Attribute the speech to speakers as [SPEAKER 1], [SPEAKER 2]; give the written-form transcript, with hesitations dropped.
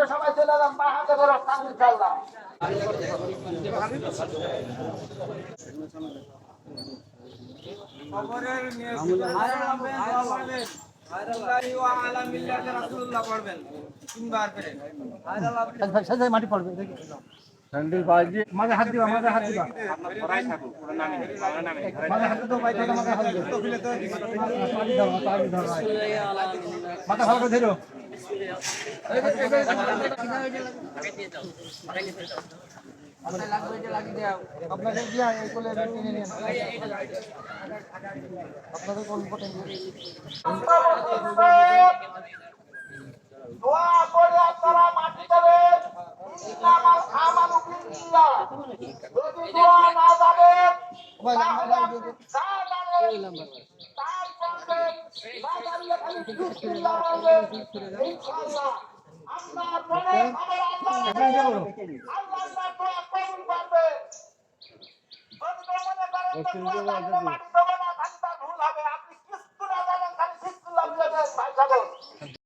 [SPEAKER 1] সবাই চলে এলাম বাহাতে বড় ইনশাআল্লাহ। মাটি পড়বে মাঝে হাত দিবা মাঝে হাত দিবা মাঝে হাত দাও ভাই মাঝে হাত দাও মাথা ভালো করে ধরো আপনাদের দিয়া এই কোলে কিনে নিন আপনাদের কোন ইম্পর্টেন্ট দোয়া করে আপনারা মাটি দেবেন ইসলামাল আমালু বিল্লাহ যদি দোয়া না যাবেন ইনশাআল্লাহ আপনার মনে খবর আল্লাহ আল্লাহ দোয়া কবুল করবে যদি মনে করেন মাটি দেব না খালি ভুল হবে আপনি কিছু না জানেন খালি শিক্ষা লাগবে ভাই সাহেব